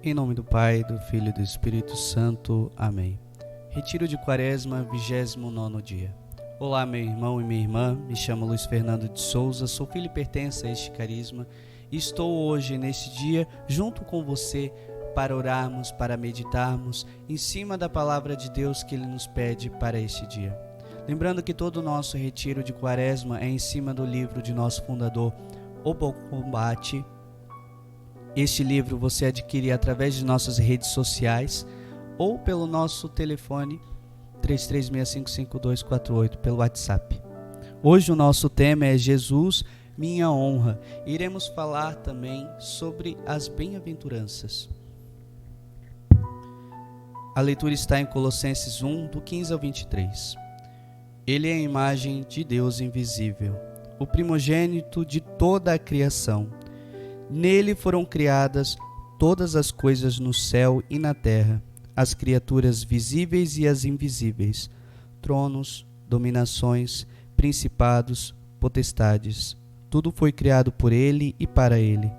Em nome do Pai, do Filho e do Espírito Santo. Amém. Retiro de Quaresma, 29º dia. Olá, meu irmão e minha irmã. Me chamo Luiz Fernando de Souza, sou filho e pertenço a este carisma. E estou hoje, neste dia, junto com você, para orarmos, para meditarmos em cima da palavra de Deus que Ele nos pede para este dia. Lembrando que todo o nosso retiro de Quaresma é em cima do livro de nosso fundador, O Bom Combate. Este livro você adquire através de nossas redes sociais ou pelo nosso telefone 33655248 pelo WhatsApp. Hoje o nosso tema é Jesus, minha honra. Iremos falar também sobre as bem-aventuranças. A leitura está em Colossenses 1, do 15 ao 23. Ele é a imagem de Deus invisível, o primogênito de toda a criação. Nele foram criadas todas as coisas no céu e na terra, as criaturas visíveis e as invisíveis, tronos, dominações, principados, potestades. Tudo foi criado por ele e para ele.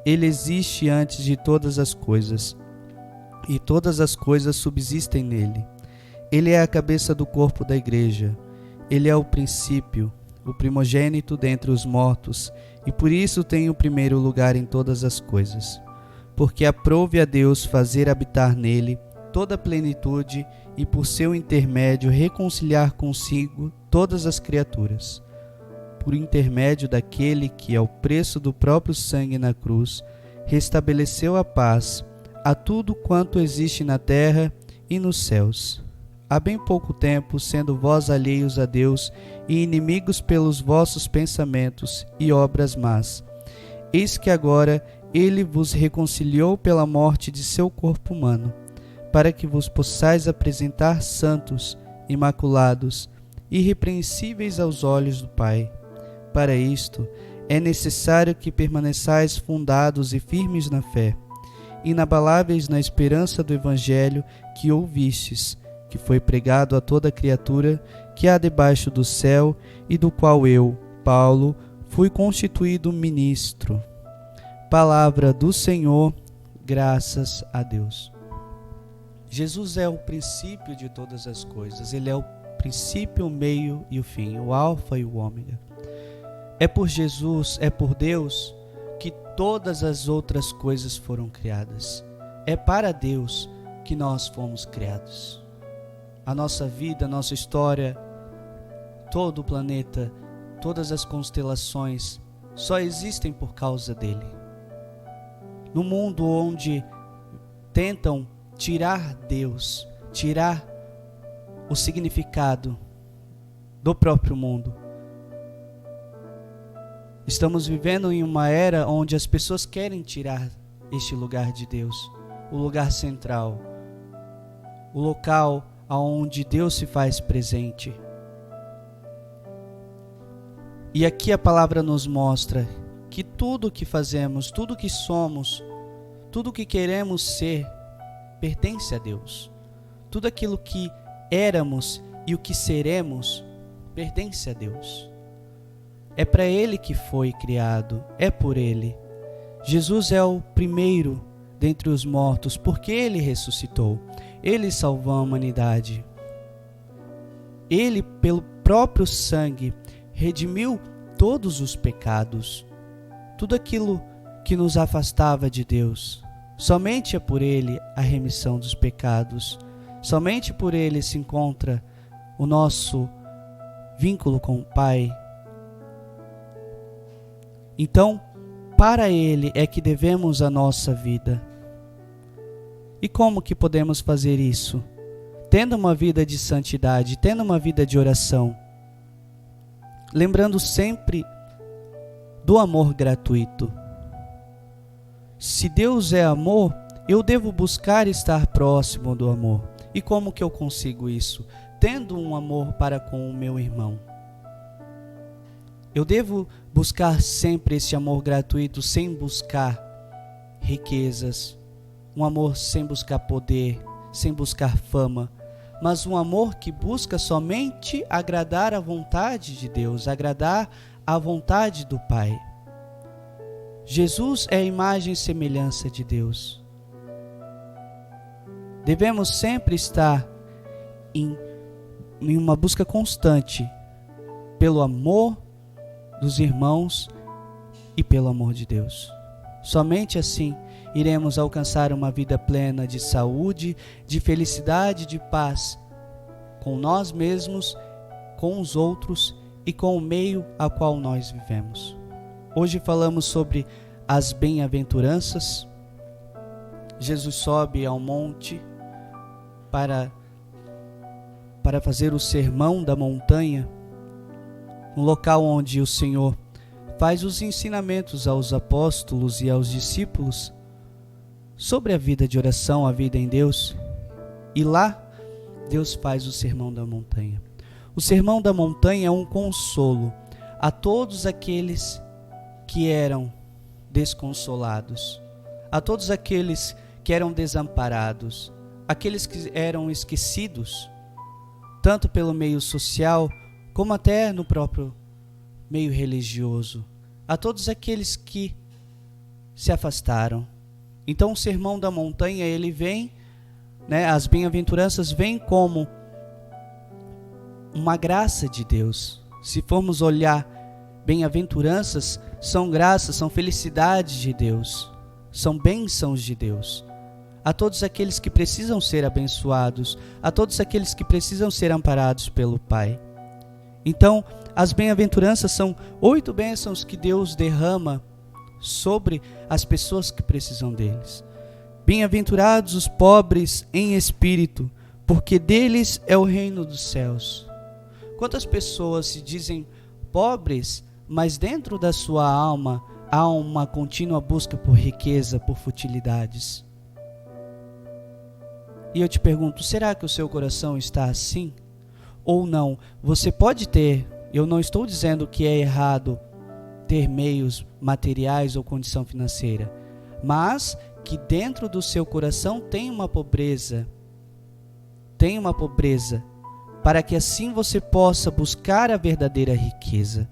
Ele existe antes de todas as coisas, e todas as coisas subsistem nele. Ele é a cabeça do corpo da igreja. Ele é o princípio, o primogênito dentre os mortos, e por isso tem o primeiro lugar em todas as coisas. Porque aprouve a Deus fazer habitar nele toda a plenitude e por seu intermédio reconciliar consigo todas as criaturas. Por intermédio daquele que, ao preço do próprio sangue na cruz, restabeleceu a paz a tudo quanto existe na terra e nos céus. Há bem pouco tempo, sendo vós alheios a Deus e inimigos pelos vossos pensamentos e obras más, eis que agora Ele vos reconciliou pela morte de seu corpo humano, para que vos possais apresentar santos, imaculados, irrepreensíveis aos olhos do Pai. Para isto, é necessário que permaneçais fundados e firmes na fé, inabaláveis na esperança do Evangelho que ouvistes, que foi pregado a toda criatura que há debaixo do céu e do qual eu, Paulo, fui constituído ministro. Palavra do Senhor, graças a Deus. Jesus é o princípio de todas as coisas. Ele é o princípio, o meio e o fim, o alfa e o ômega. É por Jesus, é por Deus que todas as outras coisas foram criadas. É para Deus que nós fomos criados. A nossa vida, a nossa história, todo o planeta, todas as constelações só existem por causa dele. No mundo onde tentam tirar Deus, tirar o significado do próprio mundo, estamos vivendo em uma era onde as pessoas querem tirar este lugar de Deus, o lugar central, o local onde Deus se faz presente. E aqui a palavra nos mostra que tudo o que fazemos, tudo o que somos, tudo o que queremos ser, pertence a Deus. Tudo aquilo que éramos e o que seremos, pertence a Deus. É para Ele que foi criado, é por Ele. Jesus é o primeiro dentre os mortos, porque Ele ressuscitou. Ele salvou a humanidade. Ele, pelo próprio sangue, redimiu todos os pecados. Tudo aquilo que nos afastava de Deus. Somente é por Ele a remissão dos pecados. Somente por Ele se encontra o nosso vínculo com o Pai. Então, para Ele é que devemos a nossa vida. E como que podemos fazer isso? Tendo uma vida de santidade, tendo uma vida de oração. Lembrando sempre do amor gratuito. Se Deus é amor, eu devo buscar estar próximo do amor. E como que eu consigo isso? Tendo um amor para com o meu irmão. Eu devo buscar sempre esse amor gratuito sem buscar riquezas, um amor sem buscar poder, sem buscar fama, mas um amor que busca somente agradar a vontade de Deus, agradar a vontade do Pai. Jesus é a imagem e semelhança de Deus. Devemos sempre estar em uma busca constante pelo amor dos irmãos e pelo amor de Deus. Somente assim iremos alcançar uma vida plena de saúde, de felicidade, de paz com nós mesmos, com os outros e com o meio a qual nós vivemos. Hoje falamos sobre as bem-aventuranças. Jesus sobe ao monte para fazer o sermão da montanha, um local onde o Senhor faz os ensinamentos aos apóstolos e aos discípulos sobre a vida de oração, a vida em Deus. E lá Deus faz o sermão da montanha. O sermão da montanha é um consolo a todos aqueles que eram desconsolados, a todos aqueles que eram desamparados, aqueles que eram esquecidos, tanto pelo meio social, como até no próprio meio religioso, a todos aqueles que se afastaram. Então o sermão da montanha, ele vem, as bem-aventuranças vêm como uma graça de Deus. Se formos olhar, bem-aventuranças são graças, são felicidades de Deus, são bênçãos de Deus. A todos aqueles que precisam ser abençoados, a todos aqueles que precisam ser amparados pelo Pai. Então, as bem-aventuranças são 8 bênçãos que Deus derrama sobre as pessoas que precisam deles. Bem-aventurados os pobres em espírito, porque deles é o reino dos céus. Quantas pessoas se dizem pobres, mas dentro da sua alma há uma contínua busca por riqueza, por futilidades? E eu te pergunto, será que o seu coração está assim? Ou não? Você pode ter, eu não estou dizendo que é errado ter meios materiais ou condição financeira, mas que dentro do seu coração tem uma pobreza, para que assim você possa buscar a verdadeira riqueza.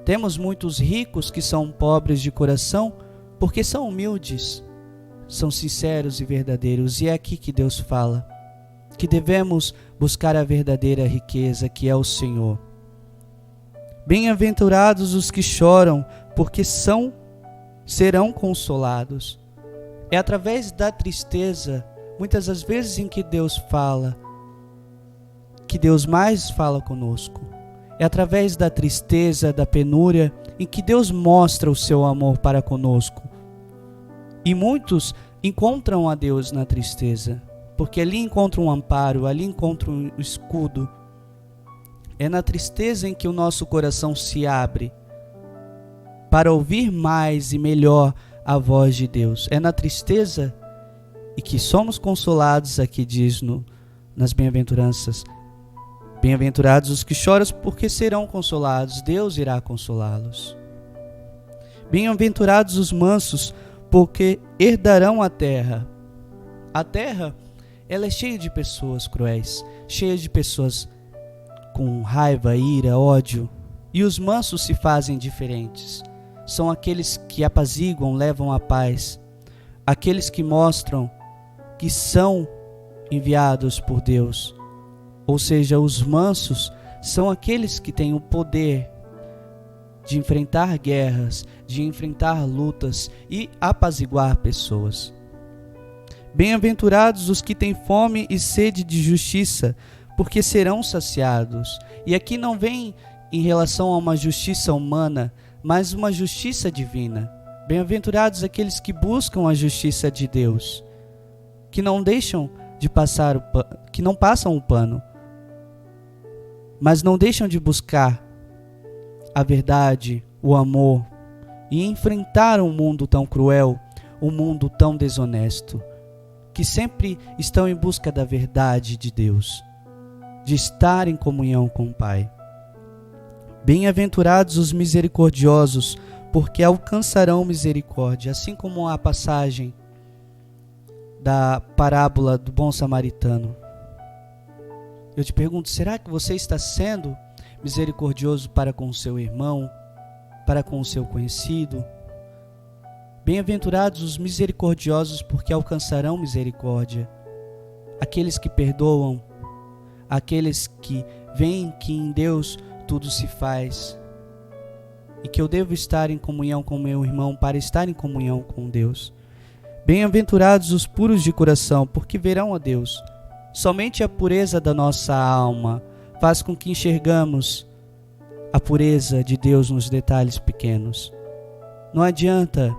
Temos muitos ricos que são pobres de coração porque são humildes, são sinceros e verdadeiros, e é aqui que Deus fala que devemos buscar a verdadeira riqueza, que é o Senhor. Bem-aventurados os que choram, porque serão consolados. É através da tristeza, muitas das vezes em que Deus fala, que Deus mais fala conosco. É através da tristeza, da penúria, em que Deus mostra o seu amor para conosco. E muitos encontram a Deus na tristeza, porque ali encontram um amparo, ali encontram um escudo. É na tristeza em que o nosso coração se abre para ouvir mais e melhor a voz de Deus. É na tristeza e que somos consolados, aqui diz nas bem-aventuranças. Bem-aventurados os que choram, porque serão consolados. Deus irá consolá-los. Bem-aventurados os mansos, porque herdarão a terra. A terra, ela é cheia de pessoas cruéis, cheia de pessoas com raiva, ira, ódio. E os mansos se fazem diferentes. São aqueles que apaziguam, levam a paz. Aqueles que mostram que são enviados por Deus. Ou seja, os mansos são aqueles que têm o poder de enfrentar guerras, de enfrentar lutas e apaziguar pessoas. Bem-aventurados os que têm fome e sede de justiça, porque serão saciados. E aqui não vem em relação a uma justiça humana, mas uma justiça divina. Bem-aventurados aqueles que buscam a justiça de Deus, que não deixam de que não passam o pano, mas não deixam de buscar a verdade, o amor e enfrentar um mundo tão cruel, um mundo tão desonesto, que sempre estão em busca da verdade de Deus, de estar em comunhão com o Pai. Bem-aventurados os misericordiosos, porque alcançarão misericórdia, assim como a passagem da parábola do bom samaritano. Eu te pergunto, será que você está sendo misericordioso para com o seu irmão, para com o seu conhecido? Bem-aventurados os misericordiosos, porque alcançarão misericórdia. aqueles que perdoam, aqueles que veem que em Deus tudo se faz e que eu devo estar em comunhão com meu irmão para estar em comunhão com Deus. Bem-aventurados os puros de coração, porque verão a Deus. Somente a pureza da nossa alma faz com que enxergamos a pureza de Deus nos detalhes pequenos. Não adianta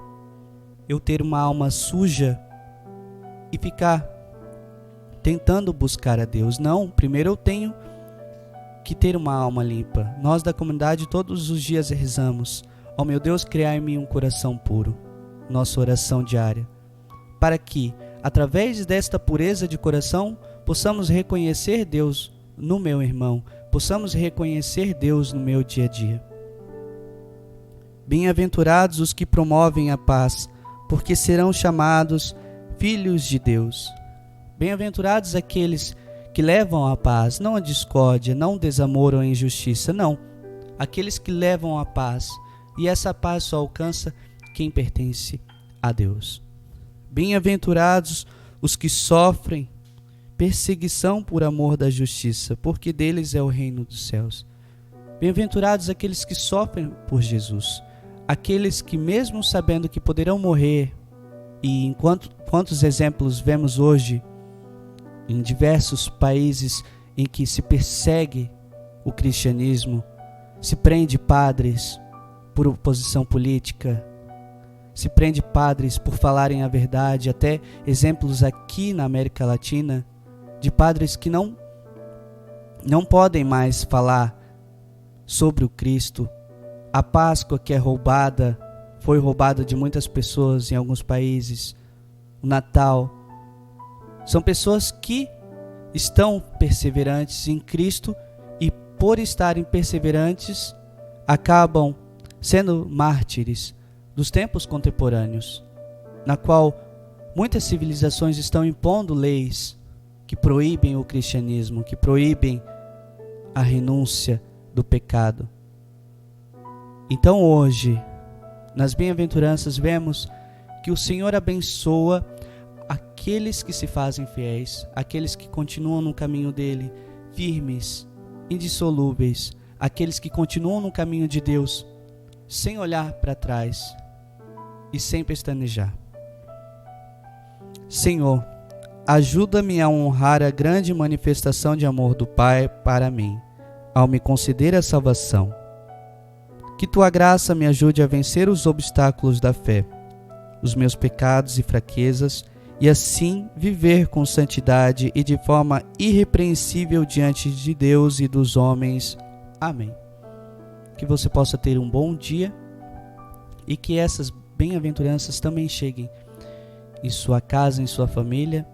eu ter uma alma suja e ficar tentando buscar a Deus. Não, primeiro eu tenho que ter uma alma limpa. Nós da comunidade todos os dias rezamos: ó meu Deus, criai em mim um coração puro. Nossa oração diária. Para que, através desta pureza de coração, possamos reconhecer Deus no meu irmão, possamos reconhecer Deus no meu dia a dia. Bem-aventurados os que promovem a paz, porque serão chamados filhos de Deus. Bem-aventurados aqueles que levam a paz, não a discórdia, não o desamor ou a injustiça, não. Aqueles que levam a paz, e essa paz só alcança quem pertence a Deus. Bem-aventurados os que sofrem perseguição por amor da justiça, porque deles é o reino dos céus. Bem-aventurados aqueles que sofrem por Jesus, aqueles que mesmo sabendo que poderão morrer, e quantos exemplos vemos hoje em diversos países em que se persegue o cristianismo, se prende padres por oposição política, se prende padres por falarem a verdade, até exemplos aqui na América Latina, de padres que não podem mais falar sobre o Cristo. A Páscoa que é roubada, foi roubada de muitas pessoas em alguns países. O Natal. São pessoas que estão perseverantes em Cristo e por estarem perseverantes acabam sendo mártires dos tempos contemporâneos, na qual muitas civilizações estão impondo leis que proíbem o cristianismo, que proíbem a renúncia do pecado. Então hoje, nas bem-aventuranças, vemos que o Senhor abençoa aqueles que se fazem fiéis, aqueles que continuam no caminho dele, firmes, indissolúveis, aqueles que continuam no caminho de Deus, sem olhar para trás e sem pestanejar. Senhor, ajuda-me a honrar a grande manifestação de amor do Pai para mim, ao me conceder a salvação. Que tua graça me ajude a vencer os obstáculos da fé, os meus pecados e fraquezas, e assim viver com santidade e de forma irrepreensível diante de Deus e dos homens. Amém. Que você possa ter um bom dia e que essas bem-aventuranças também cheguem em sua casa, em sua família,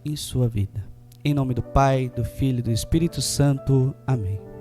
em sua vida. Em nome do Pai, do Filho e do Espírito Santo. Amém.